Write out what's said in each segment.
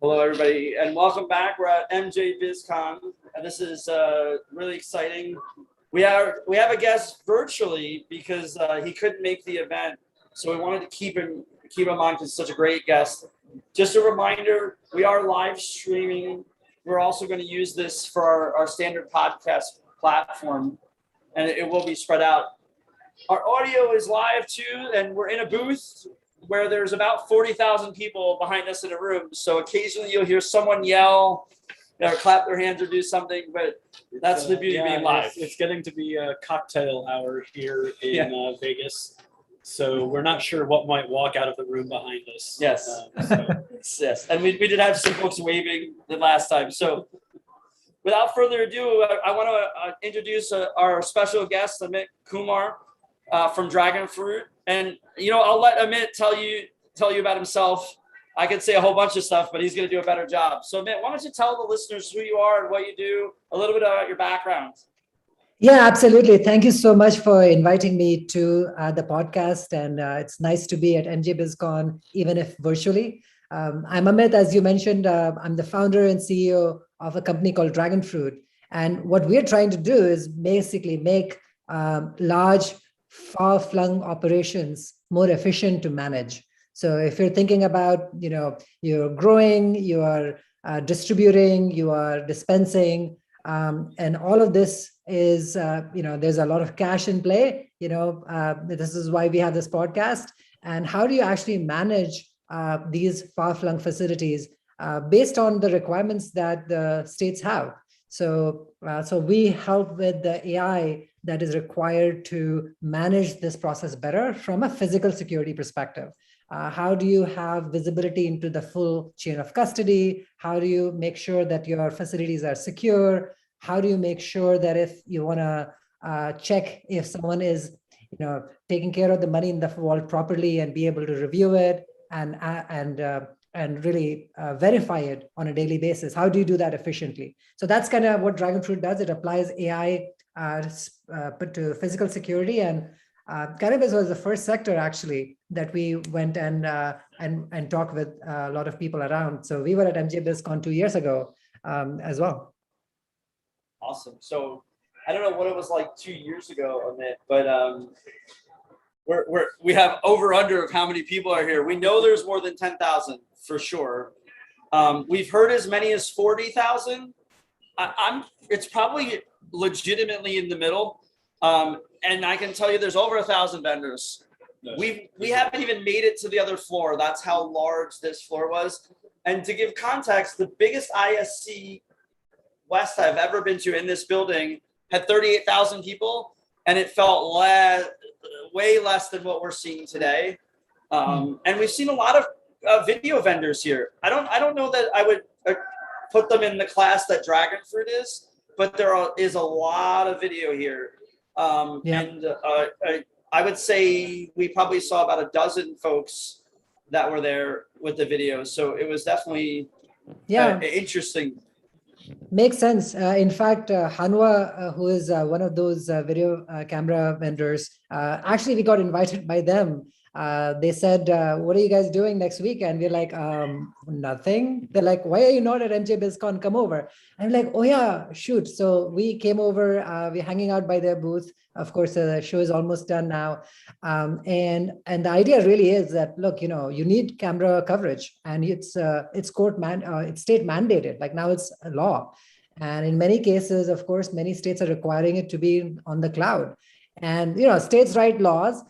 Hello, everybody, and welcome back. We're at MJ BizCon, and this is really exciting. We have a guest virtually because he couldn't make the event, so we wanted to keep him on because he's such a great guest. Just a reminder, we are live streaming. We're also going to use this for our standard podcast platform, and it will be spread out. Our audio is live too, and we're in a booth where there's about 40,000 people behind us in a room. So occasionally you'll hear someone yell, or clap their hands or do something, but that's the beauty of being live. It's getting to be a cocktail hour here in Vegas. So we're not sure what might walk out of the room behind us. Yes. Yes. And we did have some folks waving the last time. So without further ado, I want to introduce our special guest, Amit Kumar from Dragonfruit. And, I'll let Amit tell you about himself. I could say a whole bunch of stuff, but he's going to do a better job. So, Amit, why don't you tell the listeners who you are and what you do, a little bit about your background? Yeah, absolutely. Thank you so much for inviting me to the podcast. And it's nice to be at MJ BizCon, even if virtually. I'm Amit, as you mentioned. I'm the founder and CEO of a company called Dragonfruit. And what we're trying to do is basically make large, far-flung operations more efficient to manage. So if you're thinking about, you're growing, you are distributing, you are dispensing, and all of this is, there's a lot of cash in play. This is why we have this podcast. And how do you actually manage these far-flung facilities based on the requirements that the states have? So we help with the AI that is required to manage this process better from a physical security perspective. How do you have visibility into the full chain of custody? How do you make sure that your facilities are secure? How do you make sure that if you want to check if someone is, taking care of the money in the vault properly and be able to review it and really verify it on a daily basis? How do you do that efficiently? So that's kind of what Dragonfruit does. It applies AI to physical security, and cannabis was the first sector actually that we went and talked with a lot of people around. So we were at MJ BizCon 2 years ago as well. Awesome. So I don't know what it was like 2 years ago, Amit, but we have over under of how many people are here. We know there's more than 10,000 for sure. We've heard as many as 40,000. It's probably legitimately in the middle. And I can tell you there's over 1,000 vendors. Nice. We haven't even made it to the other floor. That's how large this floor was. And to give context, the biggest ISC West I've ever been to in this building had 38,000 people, and it felt way less than what we're seeing today. And we've seen a lot of video vendors here. I don't know that I would put them in the class that Dragonfruit is, but there is a lot of video here. And I would say we probably saw about a dozen folks that were there with the video. So it was definitely interesting. Makes sense. In fact, Hanwha, who is one of those video camera vendors, actually we got invited by them. They said, what are you guys doing next week? And we're like, nothing. They're like, why are you not at MJ BizCon? Come over. And I'm like, oh yeah, shoot. So we came over, we're hanging out by their booth. Of course, the show is almost done now. And the idea really is that, look, you need camera coverage, and it's state mandated. Like now it's a law. And in many cases, of course, many states are requiring it to be on the cloud. And, states write laws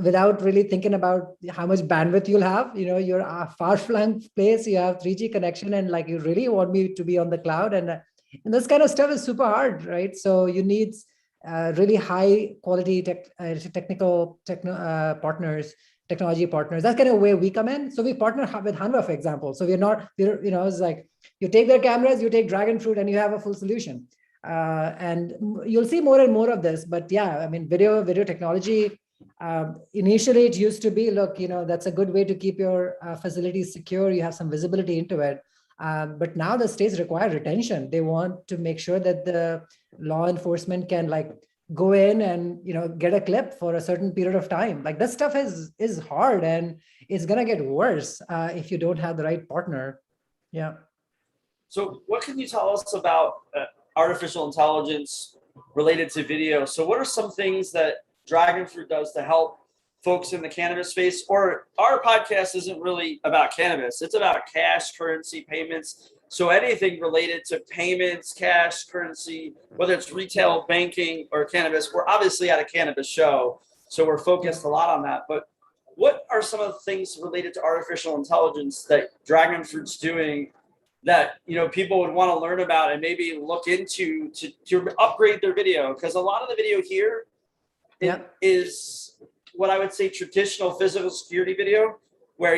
without really thinking about how much bandwidth you'll have. You're a far-flung place, you have 3G connection, and like you really want me to be on the cloud. And this kind of stuff is super hard, right? So you need really high quality technology partners. That's kind of where we come in. So we partner with Hanwha, for example. So it's like you take their cameras, you take Dragonfruit, and you have a full solution. And you'll see more and more of this. But yeah, I mean, video technology. Initially, it used to be, look, that's a good way to keep your facilities secure. You have some visibility into it. But now the states require retention. They want to make sure that the law enforcement can go in and get a clip for a certain period of time. Like this stuff is hard, and it's gonna get worse if you don't have the right partner. Yeah. So what can you tell us about artificial intelligence related to video? So what are some things that Dragonfruit does to help folks in the cannabis space? Or our podcast isn't really about cannabis. It's about cash, currency, payments. So anything related to payments, cash, currency, whether it's retail, banking, or cannabis, we're obviously at a cannabis show, so we're focused a lot on that. But what are some of the things related to artificial intelligence that Dragonfruit's doing that people would want to learn about and maybe look into to upgrade their video? Because a lot of the video here is what I would say traditional physical security video, where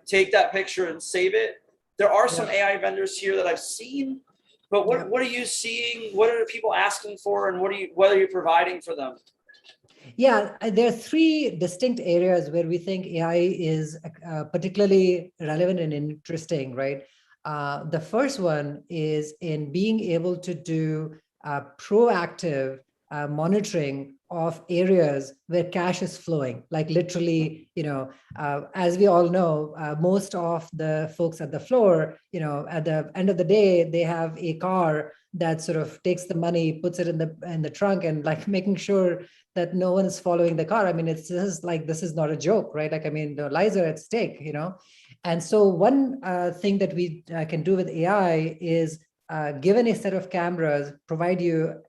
take that picture and save it. There are some AI vendors here that I've seen, but what are you seeing? What are people asking for, and what are you providing for them? Yeah, there are three distinct areas where we think AI is particularly relevant and interesting, right? The first one is in being able to do proactive monitoring of areas where cash is flowing. Like literally, as we all know, most of the folks at the floor, at the end of the day, they have a car that sort of takes the money, puts it in the trunk, and like making sure that no one is following the car. I mean, this is not a joke, right? Like, I mean, the lives are at stake, And so one thing that we can do with AI is given a set of cameras, provide you,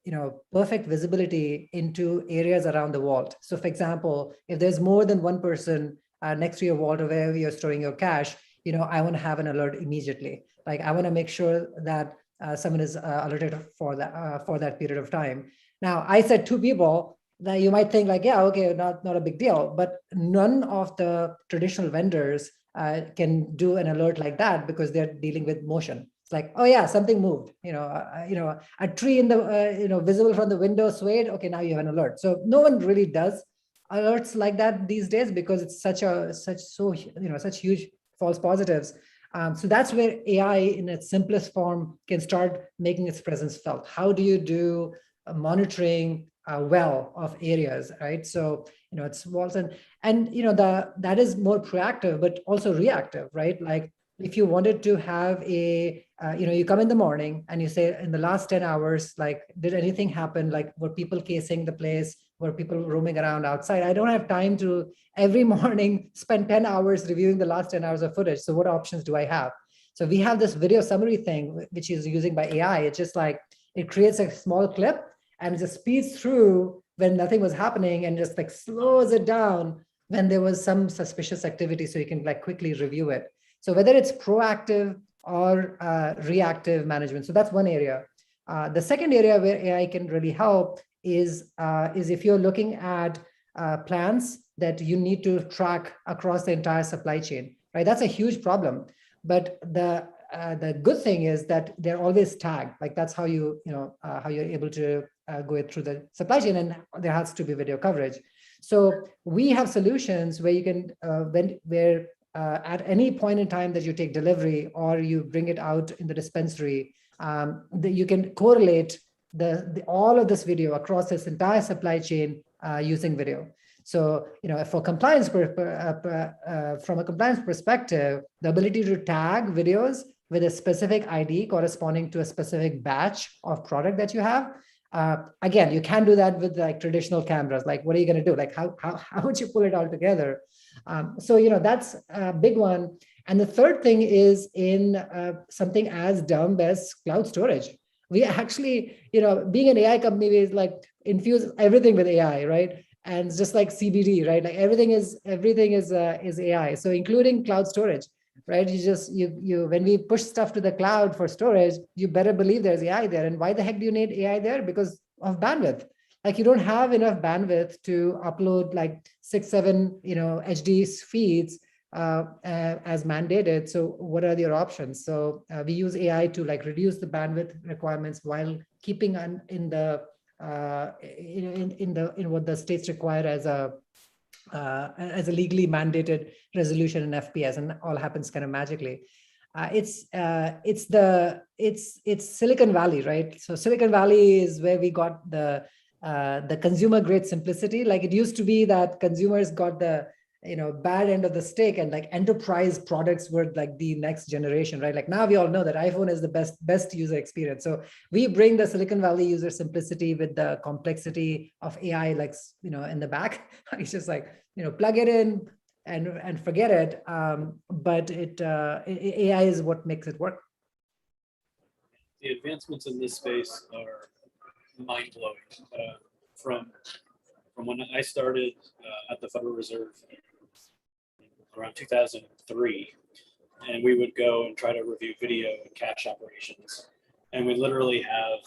perfect visibility into areas around the vault. So for example, if there's more than one person next to your vault or wherever you're storing your cash, I want to have an alert immediately. Like I want to make sure that someone is alerted for that period of time. Now, I said two people. That you might think like, yeah, okay, not a big deal, but none of the traditional vendors can do an alert like that because they're dealing with motion. It's like, oh yeah, something moved. A tree in the visible from the window swayed. Okay, now you have an alert. So no one really does alerts like that these days because it's such huge false positives. So that's where AI in its simplest form can start making its presence felt. How do you do monitoring well of areas, right? So it's walls and that is more proactive but also reactive, right? Like if you wanted to have a you come in the morning and you say in the last 10 hours, like did anything happen? Like were people casing the place? Were people roaming around outside? I don't have time to every morning spend 10 hours reviewing the last 10 hours of footage. So what options do I have? So we have this video summary thing which is using by AI. It's just like it creates a small clip and it just speeds through when nothing was happening and just like slows it down when there was some suspicious activity, so you can like quickly review it. So whether it's proactive or reactive management. So that's one area. The second area where AI can really help is if you're looking at plants that you need to track across the entire supply chain, right? That's a huge problem. But the good thing is that they're always tagged. Like that's how you're able to go it through the supply chain, and there has to be video coverage. So we have solutions where you can at any point in time that you take delivery or you bring it out in the dispensary, you can correlate all of this video across this entire supply chain using video. So, for compliance, from a compliance perspective, the ability to tag videos with a specific ID corresponding to a specific batch of product that you have. Again, you can't do that with like traditional cameras. Like, what are you going to do? Like, how would you pull it all together? So, that's a big one. And the third thing is in something as dumb as cloud storage. We actually, being an AI company, is like infuse everything with AI, right? And it's just like CBD, right? Like everything is AI. So including cloud storage, right? You when we push stuff to the cloud for storage, you better believe there's AI there. And why the heck do you need AI there? Because of bandwidth. Like you don't have enough bandwidth to upload like 6-7 HD feeds as mandated. So what are your options? So we use AI to like reduce the bandwidth requirements while keeping in what the states require as a legally mandated resolution in FPS, and all happens kind of magically. It's Silicon Valley, right? So Silicon Valley is where we got the consumer grade simplicity. Like it used to be that consumers got the bad end of the stick, and like enterprise products were like the next generation, right? Like now we all know that iPhone is the best user experience. So we bring the Silicon Valley user simplicity with the complexity of AI, like, in the back. It's just like, plug it in and forget it. But AI is what makes it work. The advancements in this space are mind-blowing. From when I started at the Federal Reserve around 2003, and we would go and try to review video and cache operations, and we literally have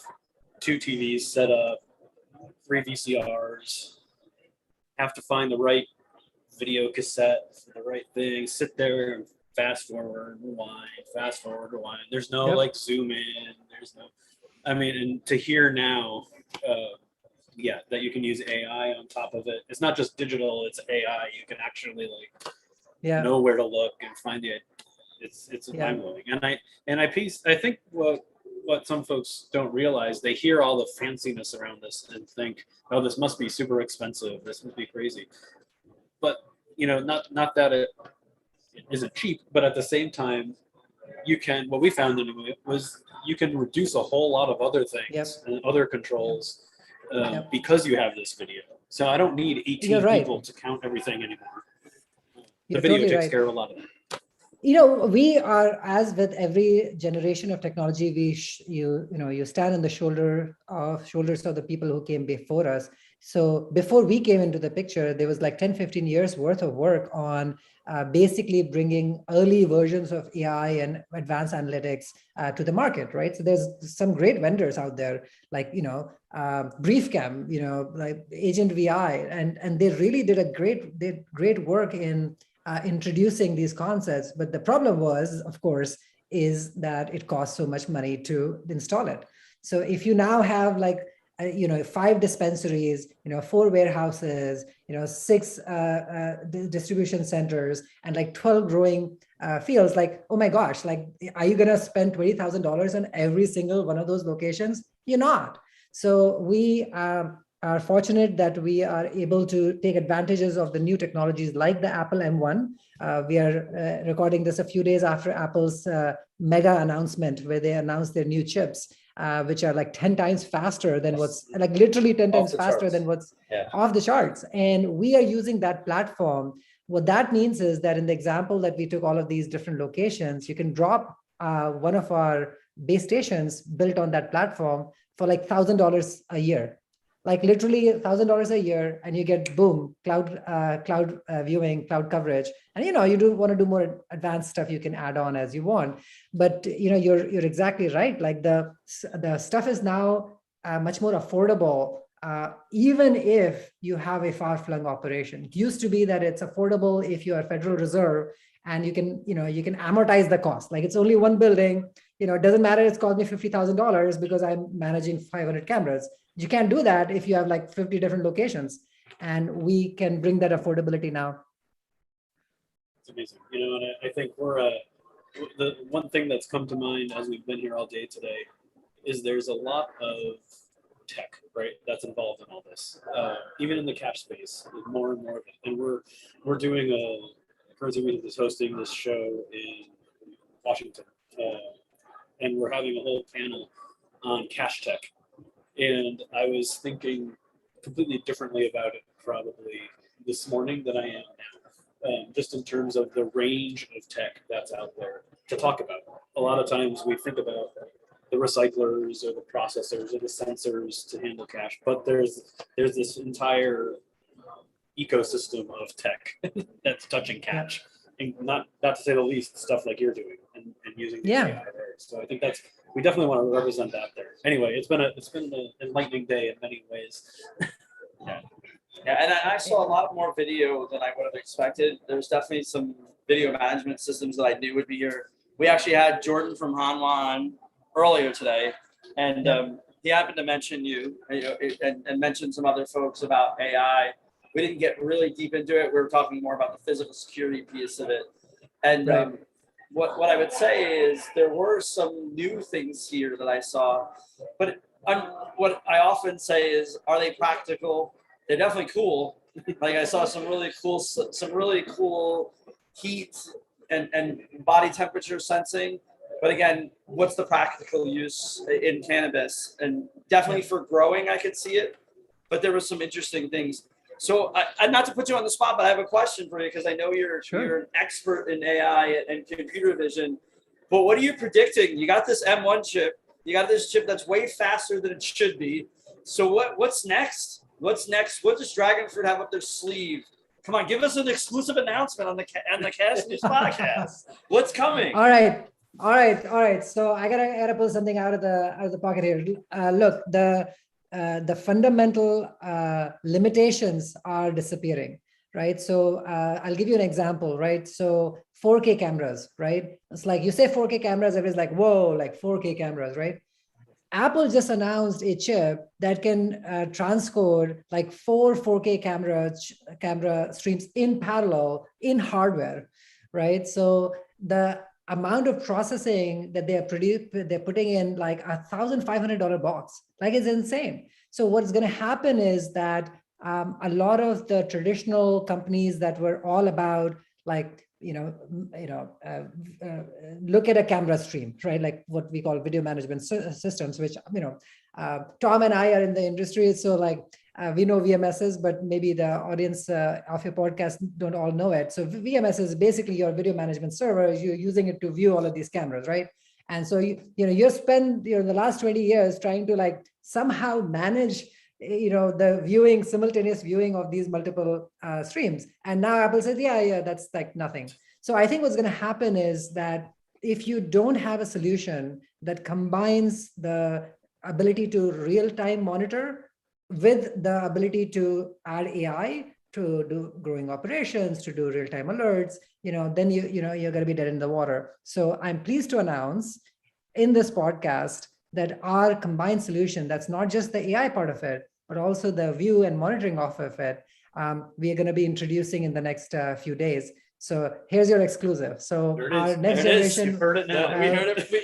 2 TVs set up, 3 VCRs, have to find the right video cassette for the right thing, sit there and fast forward, rewind, fast forward, rewind. There's no Yep. like zoom in. There's no, I mean, and to hear now, that you can use AI on top of it. It's not just digital; it's AI. You can actually like know where to look and find the. It's mind blowing. And I think what some folks don't realize, they hear all the fanciness around this and think, oh, this must be super expensive. This must be crazy. But not that it isn't cheap, but at the same time, what we found anyway was you can reduce a whole lot of other things and other controls because you have this video. So I don't need 18 people to count everything anymore. The video totally takes care of a lot of it. We are, as with every generation of technology, you stand on the shoulders of the people who came before us. So before we came into the picture, there was like 10, 15 years worth of work on basically bringing early versions of AI and advanced analytics to the market, right? So there's some great vendors out there, like, Briefcam, like Agent VI, and they really did great work in introducing these concepts. But the problem was, of course, is that it costs so much money to install it. So if you now have like, 5 dispensaries, 4 warehouses, 6 distribution centers, and like 12 growing fields, like, oh my gosh, like, are you going to spend $20,000 on every single one of those locations? You're not. So we are fortunate that we are able to take advantages of the new technologies like the Apple M1. We are recording this a few days after Apple's mega announcement, where they announced their new chips, which are like 10 times faster than what's like literally 10 times faster than what's off the charts. And we are using that platform. What that means is that in the example that we took all of these different locations, you can drop one of our base stations built on that platform for like $1,000 a year. Like literally $1,000 a year, and you get boom, cloud viewing, cloud coverage. And you do want to do more advanced stuff, you can add on as you want. But you're exactly right. Like the stuff is now much more affordable, even if you have a far-flung operation. It used to be that it's affordable if you are Federal Reserve, and you can amortize the cost. Like it's only one building. It doesn't matter. It's cost me $50,000 because I'm managing 500 cameras. You can't do that if you have like 50 different locations, and we can bring that affordability now. It's amazing. And I think the one thing that's come to mind as we've been here all day today is there's a lot of tech, right, that's involved in all this. Even in the cache space, there's more and more of it. And we're doing Currency is hosting this show in Washington, and we're having a whole panel on cache tech. And I was thinking completely differently about it probably this morning than I am now, just in terms of the range of tech that's out there to talk about. A lot of times we think about the recyclers or the processors or the sensors to handle cache, but there's this entire ecosystem of tech that's touching cache, and not to say the least, stuff like you're doing and using the AI there. So I think we definitely want to represent that there. Anyway, it's been an enlightening day in many ways. And I saw a lot more video than I would have expected. There's definitely some video management systems that I knew would be here. We actually had Jordan from Hanwha on earlier today, and he happened to mention you, and mention some other folks about AI. We didn't get really deep into it. We were talking more about the physical security piece of it. And what I would say is there were some new things here that I saw, but what I often say is, are they practical? They're definitely cool, Like I saw some really cool heat and body temperature sensing. But again, what's the practical use in cannabis? And definitely for growing, I could see it. But there were some interesting things. So I not to put you on the spot, but I have a question for you because I know you're an expert in AI and computer vision. But what are you predicting? You got this M1 chip. You got this chip that's way faster than it should be. So what's next? What's next? What does Dragonfruit have up their sleeve? Come on, give us an exclusive announcement on the Cast News podcast. What's coming? All right. So I gotta pull something out of the pocket here. Look, the fundamental limitations are disappearing, right? So I'll give you an example, right? So 4K cameras, right? It's like you say 4K cameras, everybody's like, whoa, like 4K cameras, right? Apple just announced a chip that can transcode like 4K camera streams in parallel in hardware, right? So the amount of processing that they're putting in like $1,500 box, like it's insane. So what's going to happen is that a lot of the traditional companies that were all about like look at a camera stream, right? Like what we call video management systems, which Tom and I are in the industry, so like we know VMSs, but maybe the audience of your podcast don't all know it. So VMS is basically your video management server. You're using it to view all of these cameras, right? And so you spend the last 20 years trying to like somehow manage the simultaneous viewing of these multiple streams. And now Apple says, yeah, that's like nothing. So I think what's going to happen is that if you don't have a solution that combines the ability to real-time monitor with the ability to add AI to do growing operations, to do real-time alerts, then you're going to be dead in the water. So I'm pleased to announce in this podcast that our combined solution, that's not just the AI part of it, but also the view and monitoring off of it, we are going to be introducing in the next few days. So here's your exclusive. So our next generation. You heard it now.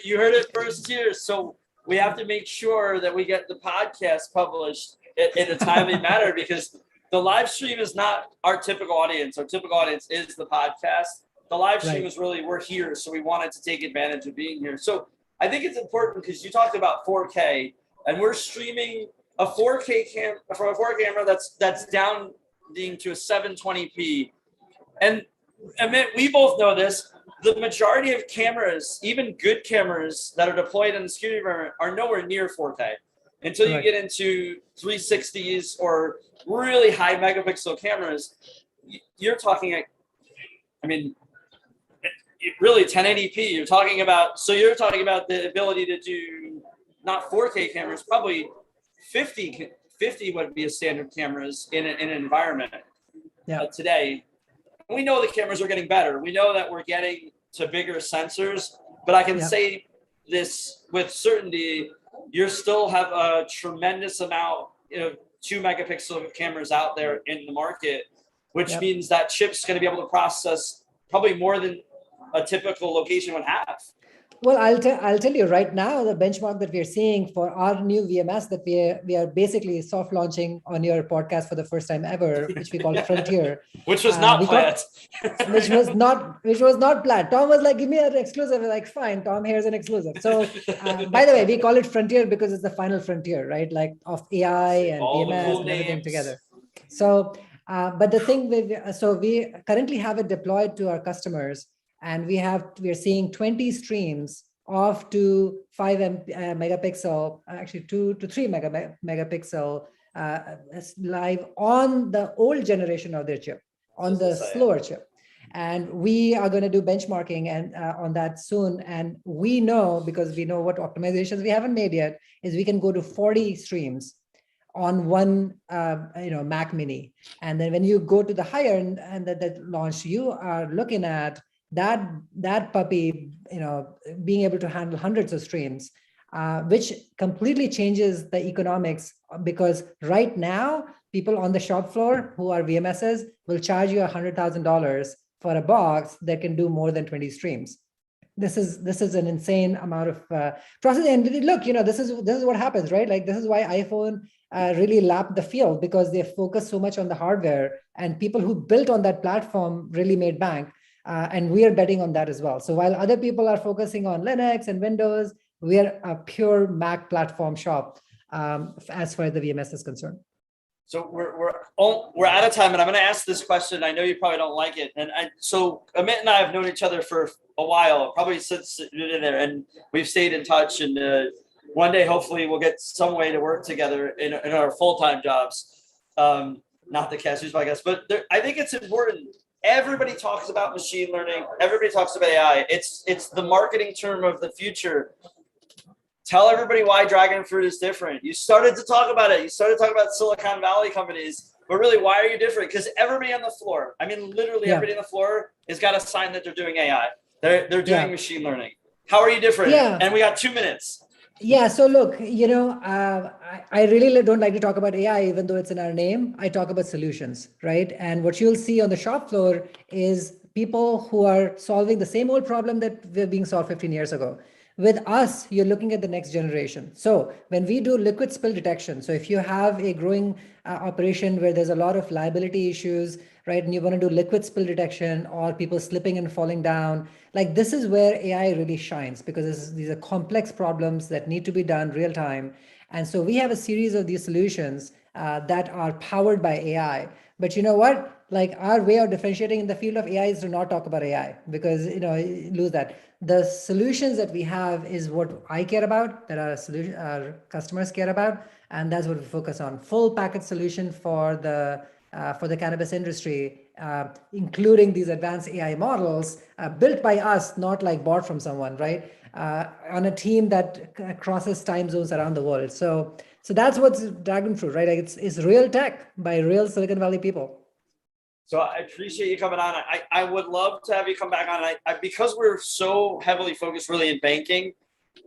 You heard it first here. So we have to make sure that we get the podcast published in a timely manner because the live stream is not our typical audience. Our typical audience is the podcast. The live stream is really, we're here. So we wanted to take advantage of being here. So I think it's important because you talked about 4K and we're streaming a 4K camera that's down to a 720p. And Amit, we both know this. The majority of cameras, even good cameras that are deployed in the security environment, are nowhere near 4K until you get into 360s or really high megapixel cameras. You're talking, really 1080p. You're talking about the ability to do not 4K cameras, probably 50 would be a standard cameras in an environment today. We know the cameras are getting better. We know that we're getting to bigger sensors, but I can say this with certainty, you still have a tremendous amount, 2 megapixel cameras out there in the market, which means that chip's going to be able to process probably more than a typical location would have. Well, I'll tell you right now, the benchmark that we're seeing for our new VMS that we are basically soft launching on your podcast for the first time ever, which we call Frontier. Which was not planned. Which was not planned. Tom was like, give me an exclusive. We're like, fine, Tom, here's an exclusive. So by the way, we call it Frontier because it's the final frontier, right? Like of AI and all VMS cool and everything names together. So, but the thing we currently have it deployed to our customers. And we are seeing 20 streams of 2 to 5 megapixel, actually 2 to 3 megapixel live on the old generation of their chip, on the slower chip. And we are going to do benchmarking and on that soon. And we know, because we know what optimizations we haven't made yet, is we can go to 40 streams on one Mac Mini. And then when you go to the higher end and that launch, you are looking at that puppy, being able to handle hundreds of streams, which completely changes the economics, because right now people on the shop floor who are VMSs will charge you $100,000 for a box that can do more than 20 streams. this is an insane amount of process. And look, this is what happens, right? Like, this is why iPhone really lapped the field, because they focus so much on the hardware, and people who built on that platform really made bank. And we are betting on that as well. So while other people are focusing on Linux and Windows, we are a pure Mac platform shop as far as the VMS is concerned. So we're out of time, and I'm going to ask this question. I know you probably don't like it, so Amit and I have known each other for a while, probably since you're in there, and we've stayed in touch. And one day, hopefully, we'll get some way to work together in our full-time jobs. Not the cashiers, I guess, but I think it's important. Everybody talks about machine learning. Everybody talks about AI. It's the marketing term of the future. Tell everybody why Dragonfruit is different. You started to talk about it. You started talking about Silicon Valley companies, but really, why are you different? Because everybody on the floor, I mean, literally everybody on the floor has got a sign that they're doing AI. They're doing machine learning. How are you different? Yeah. And we got 2 minutes. Yeah. So look, I really don't like to talk about AI, even though it's in our name. I talk about solutions, right? And what you'll see on the shop floor is people who are solving the same old problem that were being solved 15 years ago. With us, you're looking at the next generation. So when we do liquid spill detection, so if you have a growing operation where there's a lot of liability issues, right, and you want to do liquid spill detection, or people slipping and falling down, like, this is where AI really shines, because these are complex problems that need to be done real time. And so we have a series of these solutions that are powered by AI. But you know what? Like, our way of differentiating in the field of AI is to not talk about AI, because you lose that. The solutions that we have is what I care about, that our customers care about, and that's what we focus on. Full package solution for the cannabis industry, including these advanced AI models built by us, not like bought from someone, right? On a team that crosses time zones around the world. So that's what's Dragonfruit, right? Like, it's real tech by real Silicon Valley people. So I appreciate you coming on. I would love to have you come back on. Because we're so heavily focused really in banking,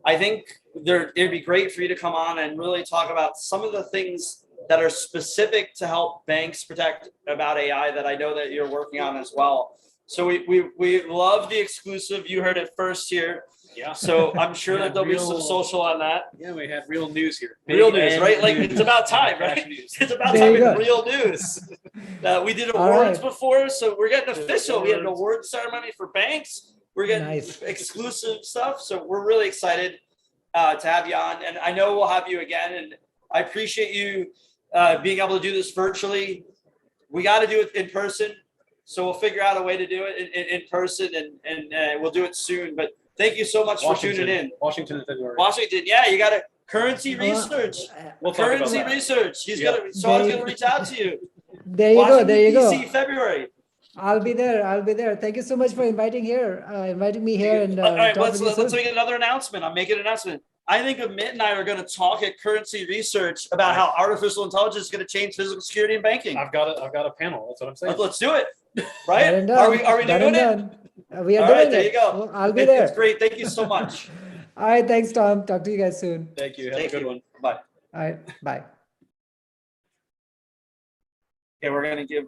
I think it'd be great for you to come on and really talk about some of the things that are specific to help banks protect about AI that I know that you're working on as well. So we love the exclusive. You heard it first here. Yeah. So I'm sure that there'll be some social on that. Yeah, we had real news here. Real news, right? Like, it's about time, right? It's about time in real news. We did awards before, so we're getting official. We had an award ceremony for banks. We're getting exclusive stuff. So we're really excited to have you on. And I know we'll have you again. And I appreciate you being able to do this virtually. We got to do it in person. So we'll figure out a way to do it in person, and we'll do it soon. But thank you so much for tuning in. Washington in February. Washington, yeah, you got to currency research. Currency research. Sean's gonna reach out to you. There you go. There you go. DC, February. I'll be there. Thank you so much for inviting me here. And all right, let's make another announcement. I'm making an announcement. I think Amit and I are going to talk at Currency Research about how artificial intelligence is going to change physical security and banking. I've got a panel. That's what I'm saying. Let's do it. Right? Are we doing it? We are doing it. There you go. Well, I'll be there. It's great. Thank you so much. All right. Thanks, Tom. Talk to you guys soon. Thank you. Have a good one. Bye. All right. Bye. Okay, we're going to give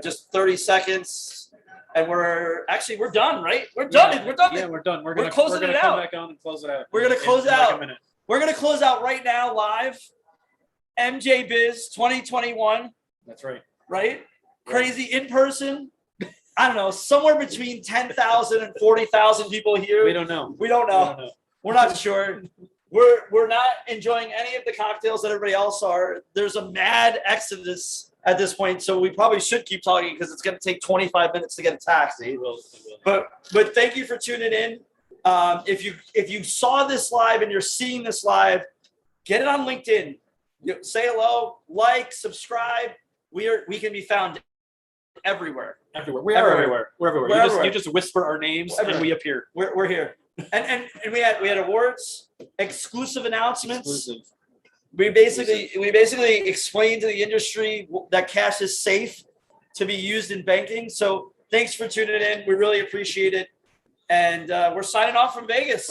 just 30 seconds, and we're done, right? We're done. Yeah, we're done. Yeah, we're done. We're gonna closing it out. Come back on and close it out. We're gonna close it out. Like a minute. We're gonna close out right now, live. MJ Biz 2021. That's right. Right? Crazy in person. I don't know, somewhere between 10,000 and 40,000 people here. We don't know. We're not sure. We're not enjoying any of the cocktails that everybody else are. There's a mad exodus at this point, so we probably should keep talking because it's going to take 25 minutes to get a taxi. It will. But thank you for tuning in. If you saw this live and you're seeing this live, get it on LinkedIn. Say hello, like, subscribe. We can be found everywhere. We are everywhere. We're everywhere. You just whisper our names and we appear. We're here. And we had awards, exclusive announcements. Exclusive. We basically explained to the industry that cash is safe to be used in banking. So thanks for tuning in. We really appreciate it. And we're signing off from Vegas.